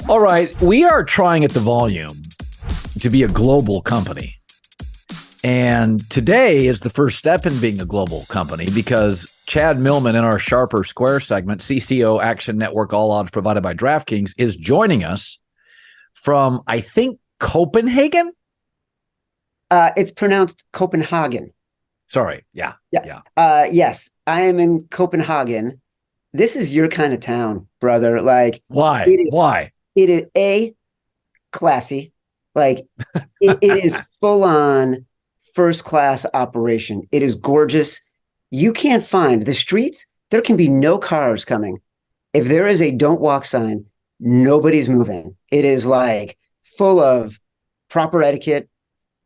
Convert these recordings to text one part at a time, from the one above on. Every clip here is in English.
All right, we are trying at the volume to be a global company. And today is the first step in being a global company because Chad Millman in our Sharper Square segment, CCO Action Network, all odds provided by DraftKings, is joining us from, I think, Copenhagen? It's pronounced Copenhagen. Sorry. Yeah. Yes, I am in Copenhagen. This is your kind of town, brother. Like, Why? it is, Why? it is classy. Like, it is full on first class operation. It is gorgeous. You can't find the streets. There can be no cars coming. If there is a don't walk sign, nobody's moving. It is like full of proper etiquette.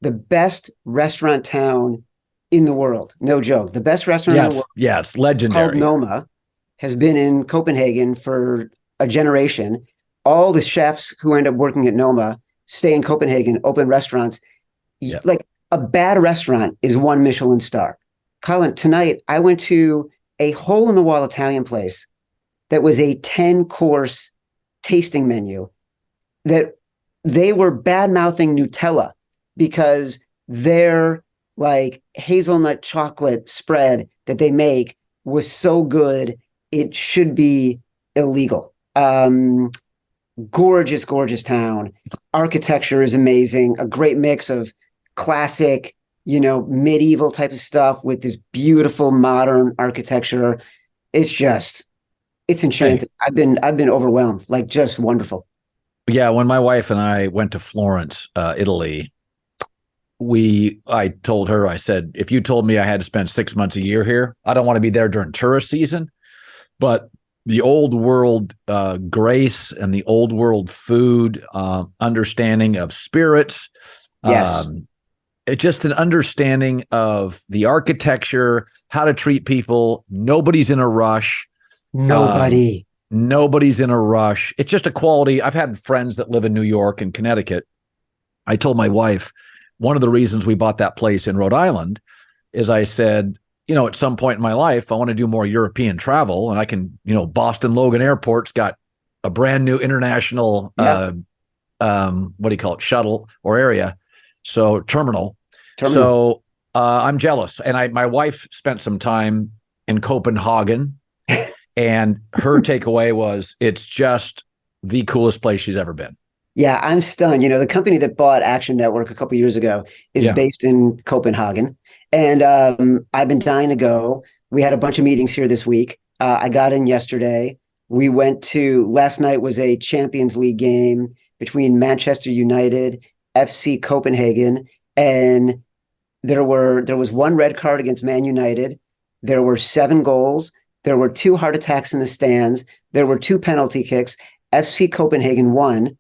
The best restaurant town in the world. No joke. The best restaurant in the Yes. world, Yeah, it's called legendary. Noma, has been in Copenhagen for a generation. All the chefs who end up working at Noma stay in Copenhagen, open restaurants. Yeah. Like, a bad restaurant is one Michelin star. Colin, tonight I went to a hole in the wall Italian place that was a 10-course tasting menu that they were bad mouthing Nutella because their like hazelnut chocolate spread that they make was so good it should be illegal. Gorgeous, gorgeous town. Architecture is amazing. A great mix of classic, medieval type of stuff with this beautiful modern architecture. It's Hey. enchanting. I've been overwhelmed. Like, just wonderful. Yeah, when my wife and I went to Florence, Italy, I told her, I said, if you told me I had to spend 6 months a year here, I don't want to be there during tourist season. But the old world grace and the old world food, understanding of spirits, Yes. it's just an understanding of the architecture, how to treat people. Nobody's in a rush. Um, Nobody. Nobody's in a rush. It's just a quality. I've had friends that live in New York and Connecticut. I told my wife, one of the reasons we bought that place in Rhode Island is I said, at some point in my life, I want to do more European travel. And I can, Boston Logan Airport's got a brand new international, Yeah. what do you call it, shuttle or area. So terminal. Terminal. So I'm jealous. And my wife spent some time in Copenhagen and her takeaway was it's just the coolest place she's ever been. Yeah, I'm stunned. The company that bought Action Network a couple of years ago is Yeah. based in Copenhagen, and I've been dying to go. We had a bunch of meetings here this week. I got in yesterday. We went to last night was a Champions League game between Manchester United, FC Copenhagen, and there was one red card against Man United. There were 7 goals. There were 2 heart attacks in the stands. There were 2 penalty kicks. FC Copenhagen won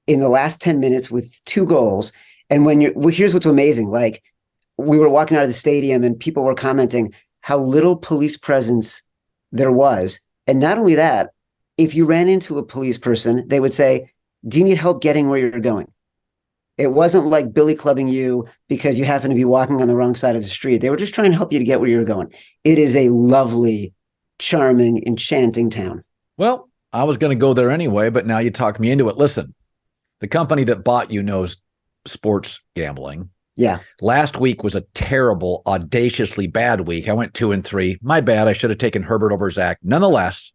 in the last 10 minutes with 2 goals. And here's what's amazing. Like, we were walking out of the stadium and people were commenting how little police presence there was. And not only that, if you ran into a police person, they would say, do you need help getting where you're going? It wasn't like billy clubbing you because you happen to be walking on the wrong side of the street. They were just trying to help you to get where you're going. It is a lovely, charming, enchanting town. Well, I was going to go there anyway, but now you talked me into it. Listen, the company that bought you knows sports gambling. Yeah. Last week was a terrible, audaciously bad week. I went 2-3. My bad. I should have taken Herbert over Zach. Nonetheless,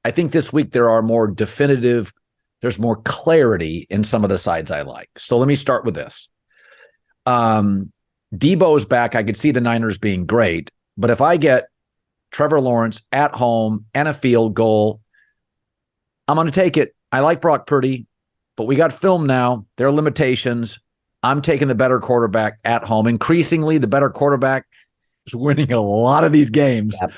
I think this week there's more clarity in some of the sides I like. So let me start with this. Debo's back. I could see the Niners being great, but if I get Trevor Lawrence at home and a field goal, I'm going to take it. I like Brock Purdy, but we got film now. There are limitations. I'm taking the better quarterback at home. Increasingly, the better quarterback is winning a lot of these games. Yep.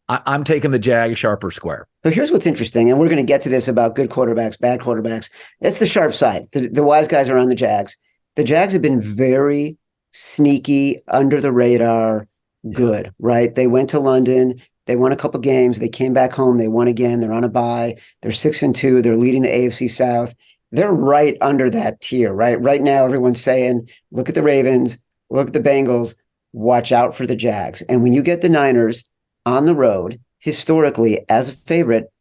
I'm taking the Jag Sharper Square. So here's what's interesting, and we're going to get to this about good quarterbacks, bad quarterbacks. That's the sharp side. The wise guys are on the Jags. The Jags have been very sneaky, under the radar, good, right? They went to London. They won a couple games. They came back home. They won again. They're on a bye. They're 6-2. They're leading the AFC South. They're right under that tier, right? Right now, everyone's saying, look at the Ravens, look at the Bengals, watch out for the Jags. And when you get the Niners on the road, historically, as a favorite,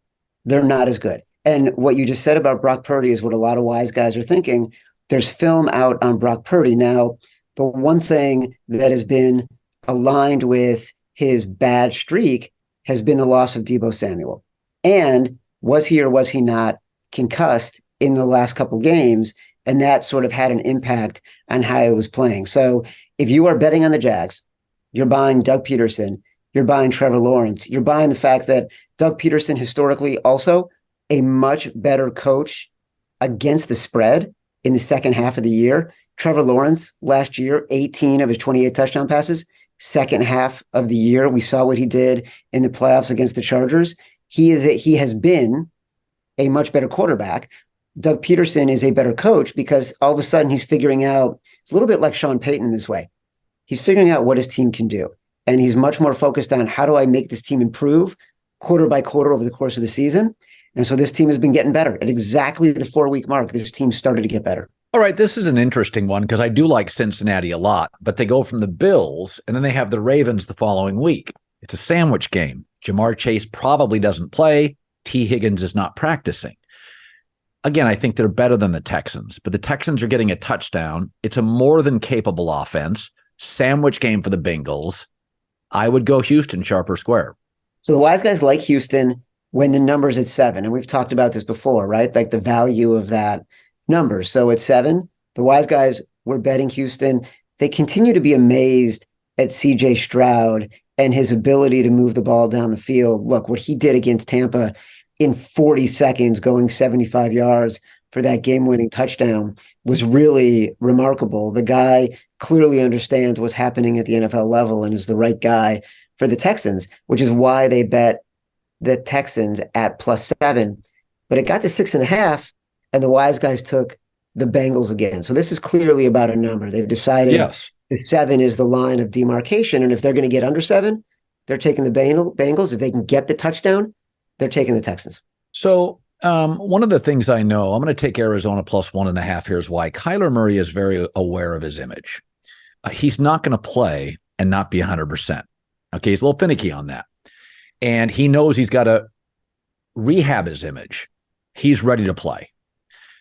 they're not as good. And what you just said about Brock Purdy is what a lot of wise guys are thinking. There's film out on Brock Purdy. Now, the one thing that has been aligned with his bad streak has been the loss of Deebo Samuel. And was he or was he not concussed in the last couple games? And that sort of had an impact on how he was playing. So if you are betting on the Jags, you're buying Doug Peterson, you're buying Trevor Lawrence, you're buying the fact that Doug Peterson historically also a much better coach against the spread in the second half of the year. Trevor Lawrence last year, 18 of his 28 touchdown passes. Second half of the year, we saw what he did in the playoffs against the Chargers. He has been a much better quarterback. Doug Peterson is a better coach because all of a sudden he's figuring out, it's a little bit like Sean Payton in this way. He's figuring out what his team can do. And he's much more focused on how do I make this team improve quarter by quarter over the course of the season. And so this team has been getting better. At exactly the 4-week mark, this team started to get better. All right, this is an interesting one because I do like Cincinnati a lot, but they go from the Bills and then they have the Ravens the following week. It's a sandwich game. Jamar Chase probably doesn't play. T. Higgins is not practicing. Again, I think they're better than the Texans, but the Texans are getting a touchdown. It's a more than capable offense. Sandwich game for the Bengals. I would go Houston, sharp or square. So the wise guys like Houston when the number's at 7. And we've talked about this before, right? Like the value of that number. So at 7, the wise guys were betting Houston. They continue to be amazed at CJ Stroud and his ability to move the ball down the field. Look, what he did against Tampa in 40 seconds, going 75 yards for that game-winning touchdown was really remarkable. The guy clearly understands what's happening at the NFL level and is the right guy for the Texans, which is why they bet the Texans at +7. But it got to 6.5, and the wise guys took the Bengals again. So this is clearly about a number. They've decided that 7 is the line of demarcation, and if they're going to get under 7, they're taking the Bengals. If they can get the touchdown, they're taking the Texans. So one of the things I know, I'm going to take Arizona +1.5. Here's why. Kyler Murray is very aware of his image. He's not going to play and not be 100%. Okay, he's a little finicky on that. And he knows he's got to rehab his image. He's ready to play.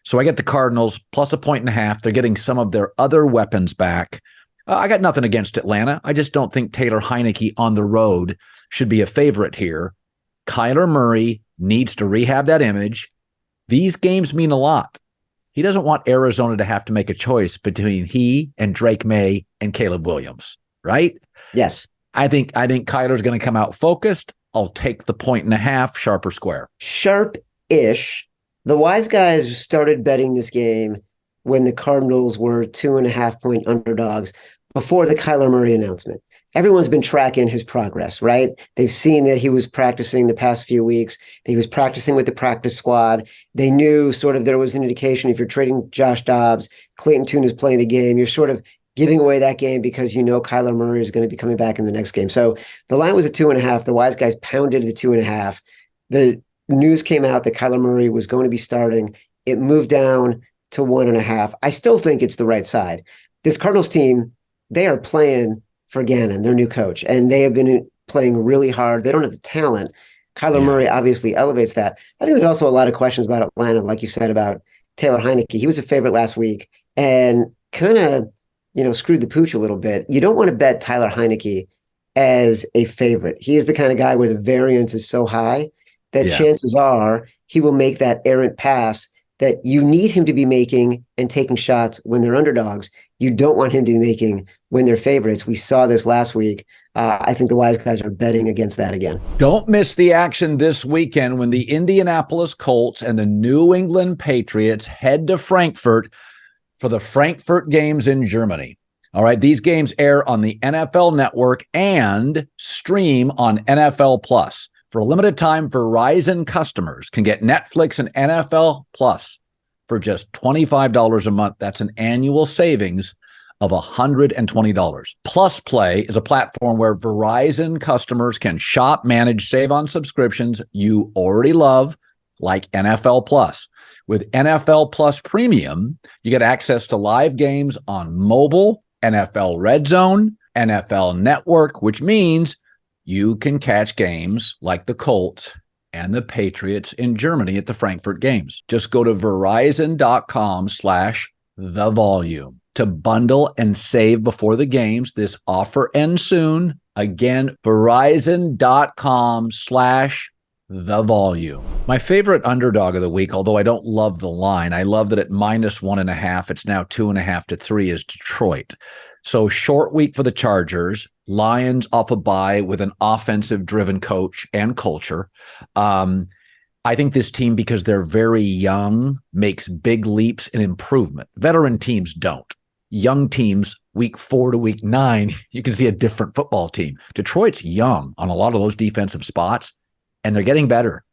So I get the Cardinals +1.5. They're getting some of their other weapons back. I got nothing against Atlanta. I just don't think Taylor Heineke on the road should be a favorite here. Kyler Murray needs to rehab that image. These games mean a lot. He doesn't want Arizona to have to make a choice between he and Drake May and Caleb Williams, right? Yes. I think Kyler's going to come out focused. I'll take the 1.5, sharp or square. Sharp-ish. The wise guys started betting this game when the Cardinals were 2.5-point underdogs before the Kyler Murray announcement. Everyone's been tracking his progress, right? They've seen that he was practicing the past few weeks. He was practicing with the practice squad. They knew sort of there was an indication if you're trading Josh Dobbs, Clayton Tune is playing the game, you're sort of giving away that game because you know Kyler Murray is going to be coming back in the next game. So the line was at 2.5. The wise guys pounded the 2.5. The news came out that Kyler Murray was going to be starting. It moved down to 1.5. I still think it's the right side. This Cardinals team, they are playing for Gannon, their new coach, and they have been playing really hard. They don't have the talent. Kyler Murray obviously elevates that. I think there's also a lot of questions about Atlanta, like you said, about Taylor Heineke. He was a favorite last week and kind of, screwed the pooch a little bit. You don't want to bet Tyler Heineke as a favorite. He is the kind of guy where the variance is so high that chances are he will make that errant pass that you need him to be making and taking shots when they're underdogs. You don't want him to be making when they're favorites. We saw this last week. I think the wise guys are betting against that again. Don't miss the action this weekend when the Indianapolis Colts and the New England Patriots head to Frankfurt for the Frankfurt games in Germany. All right, these games air on the NFL Network and stream on NFL Plus. For a limited time, Verizon customers can get Netflix and NFL Plus for just $25 a month. That's an annual savings of $120. Plus Play is a platform where Verizon customers can shop, manage, save on subscriptions you already love, like NFL Plus. With NFL Plus Premium, you get access to live games on mobile, NFL Red Zone, NFL Network, which means you can catch games like the Colts and the Patriots in Germany at the Frankfurt games. Just go to verizon.com/thevolume to bundle and save before the games. This offer ends soon. Again, verizon.com/thevolume. My favorite underdog of the week, although I don't love the line, I love that at -1.5, it's now 2.5 to 3, is Detroit. So short week for the Chargers. Lions off a bye with an offensive-driven coach and culture. I think this team, because they're very young, makes big leaps in improvement. Veteran teams don't. Young teams, week 4 to week 9, you can see a different football team. Detroit's young on a lot of those defensive spots, and they're getting better.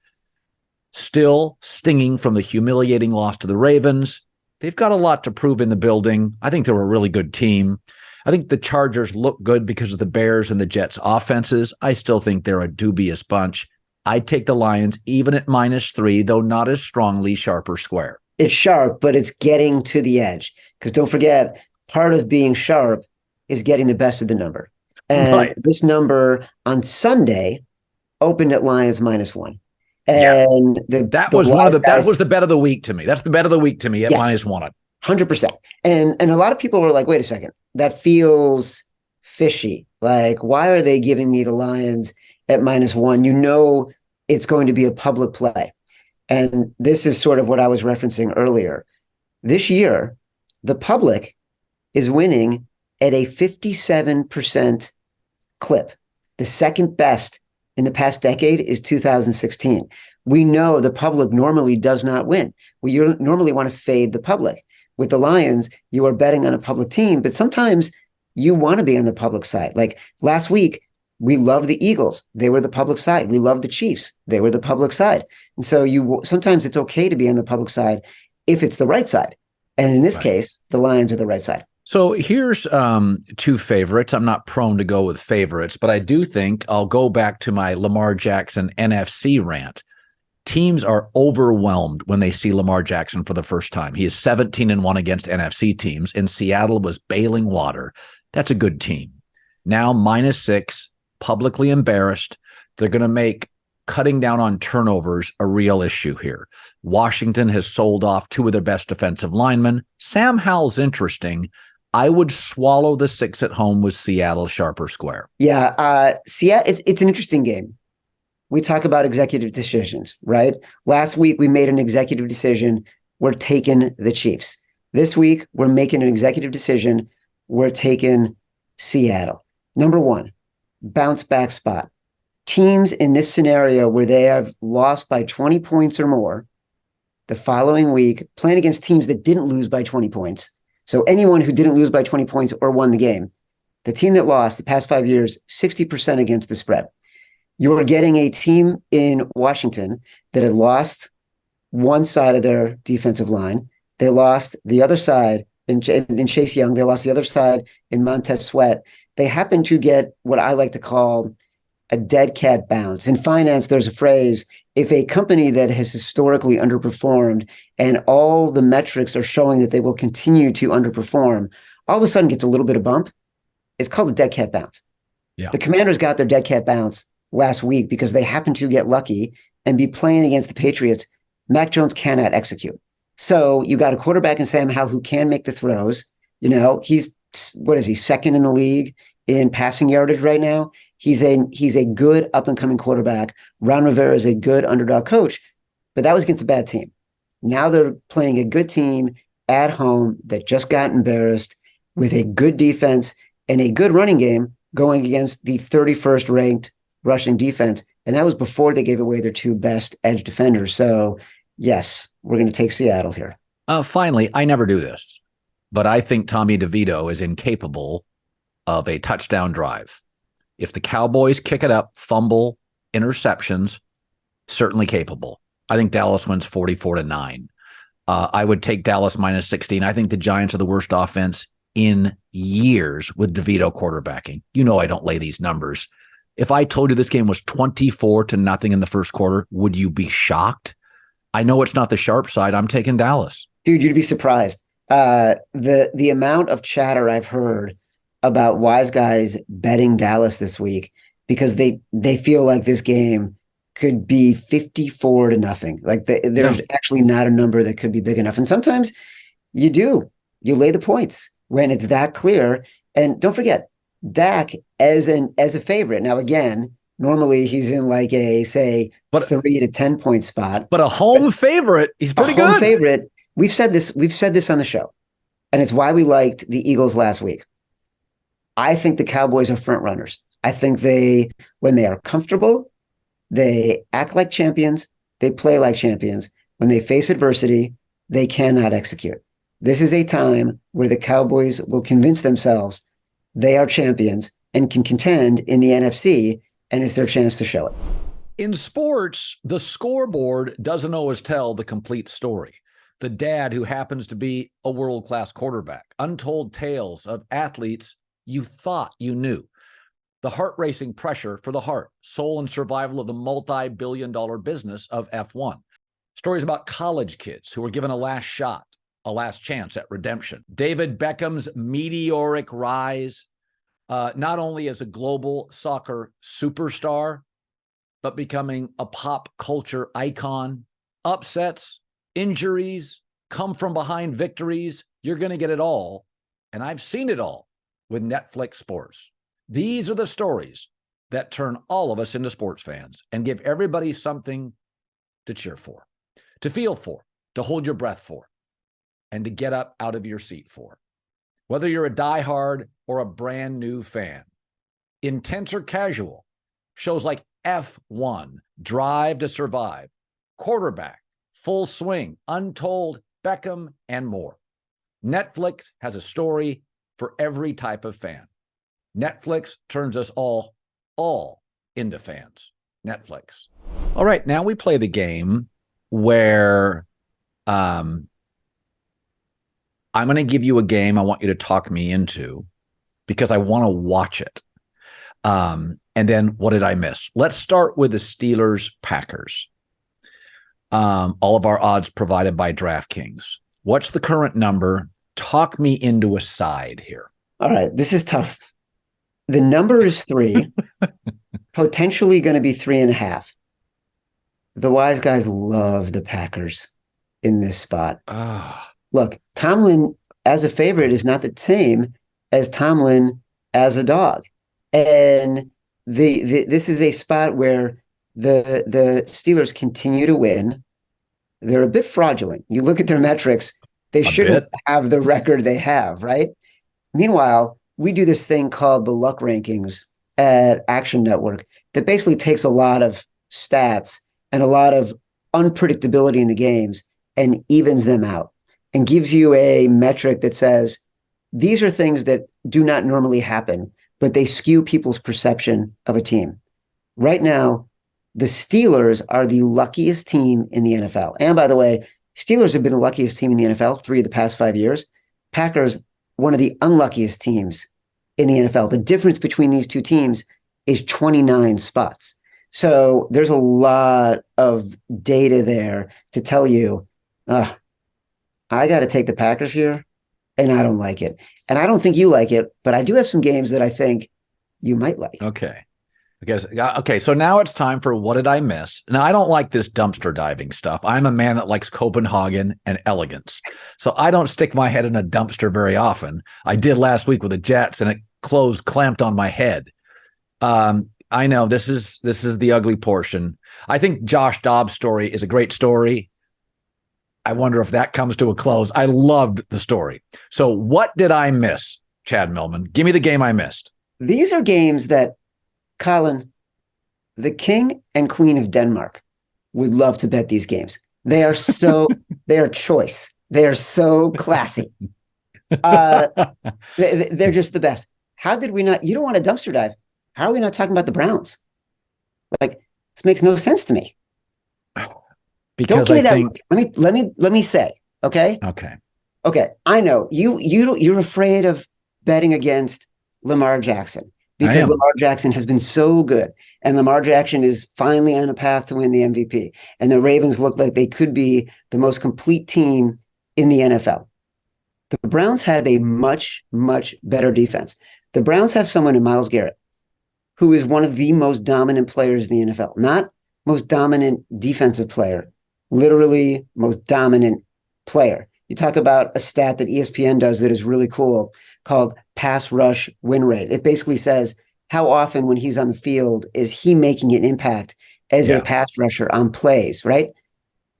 Still stinging from the humiliating loss to the Ravens. They've got a lot to prove in the building. I think they're a really good team. I think the Chargers look good because of the Bears and the Jets offenses. I still think they're a dubious bunch. I'd take the Lions even at -3, though not as strongly, sharp or square. It's sharp, but it's getting to the edge. Because don't forget, part of being sharp is getting the best of the number. And This number on Sunday opened at Lions -1. And that was the bet of the week to me. That's the bet of the week to me at -1. 100%. And a lot of people were like, wait a second, that feels fishy. Like, why are they giving me the Lions at -1? You know it's going to be a public play. And this is sort of what I was referencing earlier. This year, the public is winning at a 57% clip. The second best in the past decade is 2016. We know the public normally does not win. We normally want to fade the public. With the Lions, you are betting on a public team, but sometimes you want to be on the public side. Like last week, we love the Eagles. They were the public side. We love the Chiefs. They were the public side. And so sometimes it's okay to be on the public side if it's the right side. And in this case, the Lions are the right side. So here's two favorites. I'm not prone to go with favorites, but I do think I'll go back to my Lamar Jackson NFC rant. Teams are overwhelmed when they see Lamar Jackson for the first time. He is 17-1 against NFC teams, and Seattle was bailing water. That's a good team. Now -6, publicly embarrassed. They're going to make cutting down on turnovers a real issue here. Washington has sold off 2 of their best defensive linemen. Sam Howell's interesting. I would swallow the 6 at home with Seattle, sharp or square. Yeah, Seattle. It's an interesting game. We talk about executive decisions, right? Last week, we made an executive decision. We're taking the Chiefs. This week, we're making an executive decision. We're taking Seattle. Number 1, bounce back spot. Teams in this scenario where they have lost by 20 points or more the following week, playing against teams that didn't lose by 20 points. So anyone who didn't lose by 20 points or won the game, the team that lost the past 5 years, 60% against the spread. You're getting a team in Washington that had lost one side of their defensive line. They lost the other side in Chase Young. They lost the other side in Montez Sweat. They happen to get what I like to call a dead cat bounce. In finance, there's a phrase, if a company that has historically underperformed and all the metrics are showing that they will continue to underperform, all of a sudden gets a little bit of bump, it's called a dead cat bounce. Yeah. The Commanders got their dead cat bounce last week because they happened to get lucky and be playing against the Patriots. Mac Jones cannot execute. So you got a quarterback in Sam Howell who can make the throws. You know, he's, what is he, second in the league in passing yardage right now? He's a good up-and-coming quarterback. Ron Rivera is a good underdog coach, but that was against a bad team. Now they're playing a good team at home that just got embarrassed with a good defense and a good running game going against the 31st ranked rushing defense. And that was before they gave away their 2 best edge defenders. So yes, we're going to take Seattle here. Finally, I never do this, but I think Tommy DeVito is incapable of a touchdown drive. If the Cowboys kick it up, fumble, interceptions, certainly capable. I think Dallas wins 44-9. I would take Dallas -16. I think the Giants are the worst offense in years with DeVito quarterbacking. You know I don't lay these numbers. If I told you this game was 24-0 in the first quarter, would you be shocked? I know it's not the sharp side. I'm taking Dallas. Dude, you'd be surprised. The amount of chatter I've heard about wise guys betting Dallas this week because they feel like this game could be 54-0. Like there's actually not a number that could be big enough. And sometimes you lay the points when it's that clear. And don't forget, Dak as a favorite. Now, again, normally he's in like a, say, 3 to 10 point spot. But a home favorite, he's pretty good. Home favorite. We've said this on the show. And it's why we liked the Eagles last week. I think the Cowboys are front runners. I think when they are comfortable, they act like champions. They play like champions. When they face adversity, they cannot execute. This is a time where the Cowboys will convince themselves they are champions and can contend in the NFC, and it's their chance to show it. In sports, the scoreboard doesn't always tell the complete story. The dad who happens to be a world-class quarterback, untold tales of athletes you thought you knew, the heart-racing pressure for the heart, soul, and survival of the multi-billion-dollar business of F1. Stories about college kids who were given a last shot, a last chance at redemption. David Beckham's meteoric rise, not only as a global soccer superstar, but becoming a pop culture icon. Upsets, injuries, come from behind victories. You're going to get it all. And I've seen it all with Netflix Sports. These are the stories that turn all of us into sports fans and give everybody something to cheer for, to feel for, to hold your breath for, and to get up out of your seat for. Whether you're a diehard or a brand new fan, intense or casual, shows like F1, Drive to Survive, Quarterback, Full Swing, Untold, Beckham, and more. Netflix has a story for every type of fan. Netflix turns us all into fans. Netflix. All right, now we play the game where I'm going to give you a game I want you to talk me into because I want to watch it. And then what did I miss? Let's start with the Steelers-Packers. All of our odds provided by DraftKings. What's the current number? Talk me into a side here. All right, this is tough. The number is 3, potentially going to be 3.5. The wise guys love the Packers in this spot. Look, Tomlin as a favorite is not the same as Tomlin as a dog. And this is a spot where the Steelers continue to win. They're a bit fraudulent. You look at their metrics, they shouldn't have the record they have, right? Meanwhile, we do this thing called the luck rankings at Action Network that basically takes a lot of stats and a lot of unpredictability in the games and evens them out and gives you a metric that says these are things that do not normally happen, but they skew people's perception of a team. Right now, the Steelers are the luckiest team in the NFL. And by the way, Steelers have been the luckiest team in the NFL 3 of the past 5 years. Packers, one of the unluckiest teams in the NFL. The difference between these two teams is 29 spots. So there's a lot of data there to tell you, I got to take the Packers here, and I don't like it. And I don't think you like it, but I do have some games that I think you might like. Okay, so now it's time for what did I miss? Now, I don't like this dumpster diving stuff. I'm a man that likes Copenhagen and elegance. So I don't stick my head in a dumpster very often. I did last week with the Jets, and it clamped on my head. I know this is the ugly portion. I think Josh Dobbs' story is a great story. I wonder if that comes to a close. I loved the story. So what did I miss, Chad Millman? Give me the game I missed. These are games that Colin, the King and Queen of Denmark, would love to bet these games. They are choice. They are so classy. They're just the best. How did we not? You don't want a dumpster dive. How are we not talking about the Browns? Like, this makes no sense to me. Because don't give me that. Let me say, okay? Okay. I know you're afraid of betting against Lamar Jackson because Lamar Jackson has been so good, and Lamar Jackson is finally on a path to win the MVP. And the Ravens look like they could be the most complete team in the NFL. The Browns have a much, much better defense. The Browns have someone in Myles Garrett who is one of the most dominant players in the NFL. Not most dominant defensive player, literally most dominant player. You talk about a stat that ESPN does that is really cool called pass rush win rate. It basically says how often when he's on the field is he making an impact as a pass rusher on plays, right?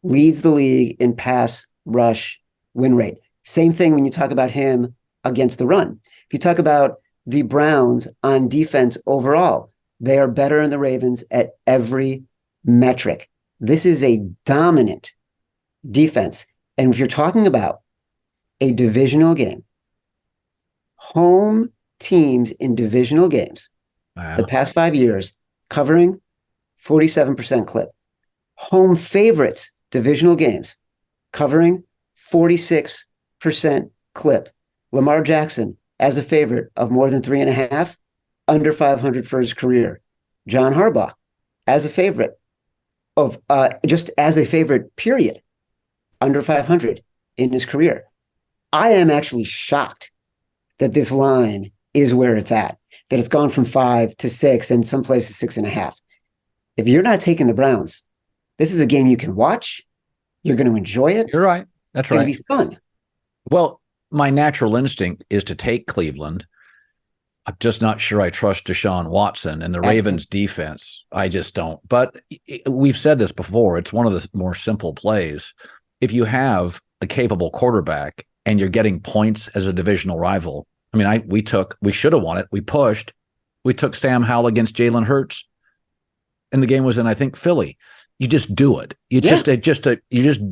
Leads the league in pass rush win rate. Same thing when you talk about him against the run. If you talk about the Browns on defense overall, they are better than the Ravens at every metric. This is a dominant defense. And if you're talking about a divisional game, home teams in divisional games, the past 5 years, covering 47% clip. Home favorites, divisional games, covering 46% clip. Lamar Jackson as a favorite of more than 3.5, under 500 for his career. John Harbaugh as a favorite of just as a favorite, period, under 500 in his career. I am actually shocked that this line is where it's at, that it's gone from 5 to 6 and some places 6.5. If you're not taking the Browns, this is a game you can watch. You're going to enjoy it. You're right. That's right. It's going to be fun. Well, my natural instinct is to take Cleveland. I'm just not sure I trust Deshaun Watson and the Ravens defense. I just don't. But we've said this before. It's one of the more simple plays. If you have a capable quarterback and you're getting points as a divisional rival, I mean, we should have won it. We pushed. We took Sam Howell against Jalen Hurts, and the game was in, I think, Philly. You just do it. You just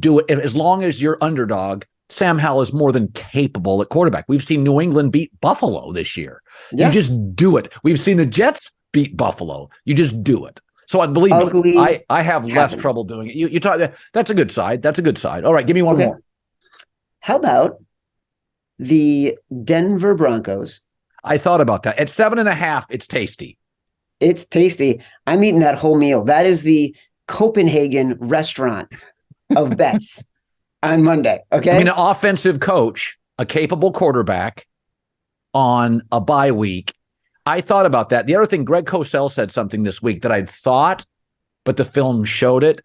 do it. As long as you're underdog, Sam Howell is more than capable at quarterback. We've seen New England beat Buffalo this year. Yes. You just do it. We've seen the Jets beat Buffalo. You just do it. So I believe me, I have less trouble doing it. You talk. That's a good side. That's a good side. All right, give me one more. How about the Denver Broncos? I thought about that. At 7.5, it's tasty. It's tasty. I'm eating that whole meal. That is the Copenhagen restaurant of bets on Monday. Okay. I mean, an offensive coach, a capable quarterback on a bye week. I thought about that. The other thing, Greg Cosell said something this week that I'd thought, but the film showed it.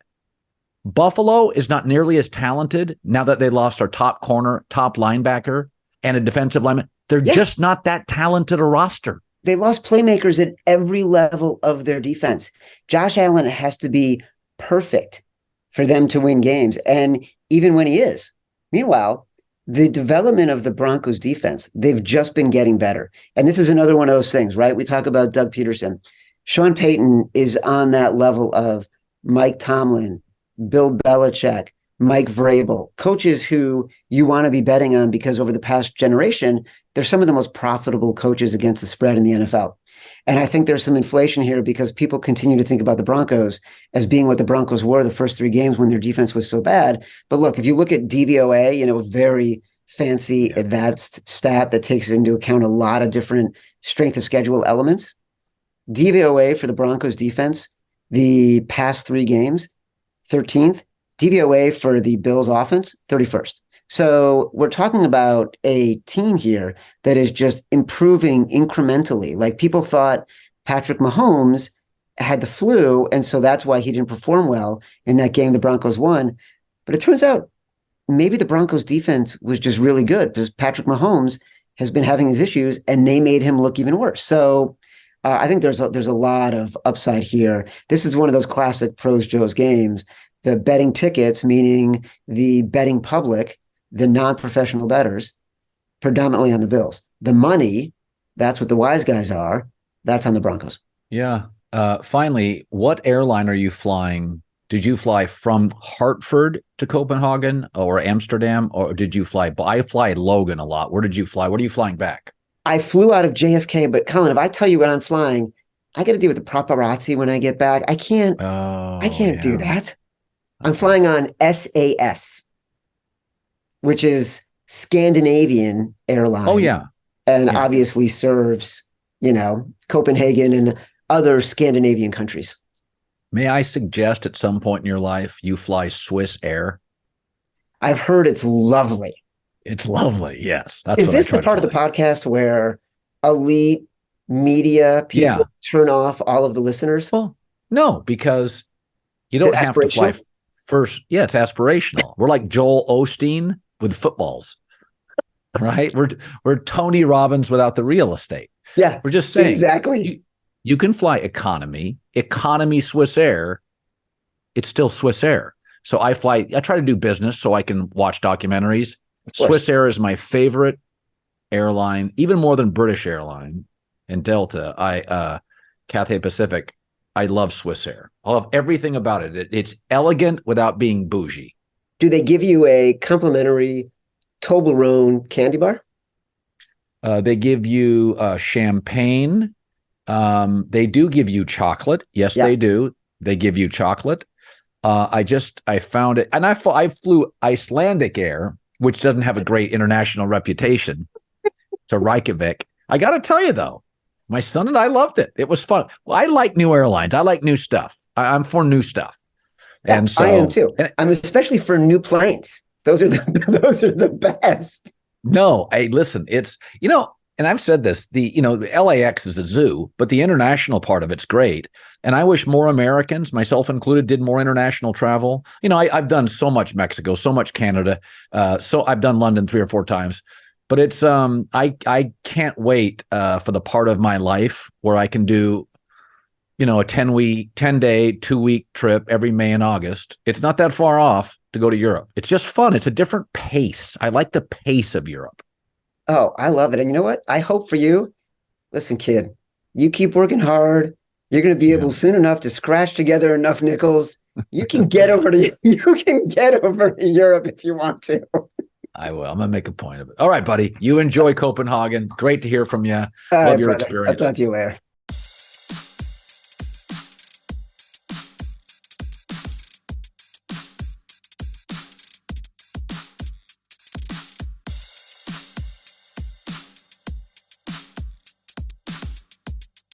Buffalo is not nearly as talented now that they lost our top corner, top linebacker, and a defensive lineman. They're just not that talented a roster. They lost playmakers at every level of their defense. Josh Allen has to be perfect for them to win games. And even when he is, meanwhile, the development of the Broncos defense, they've just been getting better. And this is another one of those things, right? We talk about Doug Peterson. Sean Payton is on that level of Mike Tomlin, Bill Belichick, Mike Vrabel, coaches who you want to be betting on because over the past generation, they're some of the most profitable coaches against the spread in the NFL. And I think there's some inflation here because people continue to think about the Broncos as being what the Broncos were the first 3 games when their defense was so bad. But look, if you look at DVOA, a very fancy advanced stat that takes into account a lot of different strength of schedule elements. DVOA for the Broncos defense, the past 3 games, 13th. DVOA for the Bills offense, 31st. So we're talking about a team here that is just improving incrementally. Like people thought Patrick Mahomes had the flu, and so that's why he didn't perform well in that game the Broncos won. But it turns out maybe the Broncos defense was just really good because Patrick Mahomes has been having his issues, and they made him look even worse. So I think there's a lot of upside here. This is one of those classic Pros Joe's games. The betting tickets, meaning the betting public, the non-professional bettors, predominantly on the Bills. The money, that's what the wise guys are. That's on the Broncos. Yeah. Finally, what airline are you flying? Did you fly from Hartford to Copenhagen or Amsterdam, or did you fly? I fly Logan a lot. Where did you fly? What are you flying back? I flew out of JFK, but Colin, if I tell you what I'm flying, I got to deal with the paparazzi when I get back. I can't do that. I'm flying on SAS, which is Scandinavian airline. Oh, yeah. And obviously serves, Copenhagen and other Scandinavian countries. May I suggest at some point in your life you fly Swiss Air? I've heard it's lovely. It's lovely, yes. Is this the part of the podcast where elite media people turn off all of the listeners? Well, no, because You Is it don't have to fly aspirational? first. Yeah, it's aspirational. We're like Joel Osteen with footballs, right? We're Tony Robbins without the real estate. Yeah, We're just saying exactly. you can fly economy Swiss Air. It's still Swiss Air. So I try to do business so I can watch documentaries. Of course. Swiss Air is my favorite airline, even more than British Airline and Delta. Cathay Pacific. I love Swiss Air. I love everything about it. It's elegant without being bougie. Do they give you a complimentary Toblerone candy bar? They give you champagne. They do give you chocolate. Yes, Yeah. they do. They give you chocolate. I found it, and I flew Icelandic Air, which doesn't have a great international reputation, to Reykjavik. I got to tell you though, my son and I loved it. It was fun. Well, I like new airlines. I like new stuff. I'm for new stuff, Yeah, and so I am too. I'm especially for new planes. Those are the best. No, hey, listen, it's, and I've said this, the LAX is a zoo, but the international part of it's great. And I wish more Americans, myself included, did more international travel. I've done so much Mexico, so much Canada. So I've done London 3 or 4 times, but it's, I can't wait for the part of my life where I can do, a 10-day, 2-week trip every May and August. It's not that far off to go to Europe. It's just fun. It's a different pace. I like the pace of Europe. Oh, I love it. And you know what? I hope for you. Listen, kid, you keep working hard. You're going to be able soon enough to scratch together enough nickels. You can get over to Europe if you want to. I will. I'm going to make a point of it. All right, buddy. You enjoy Copenhagen. Great to hear from you. All Love right, your brother. experience. I'll talk to you later.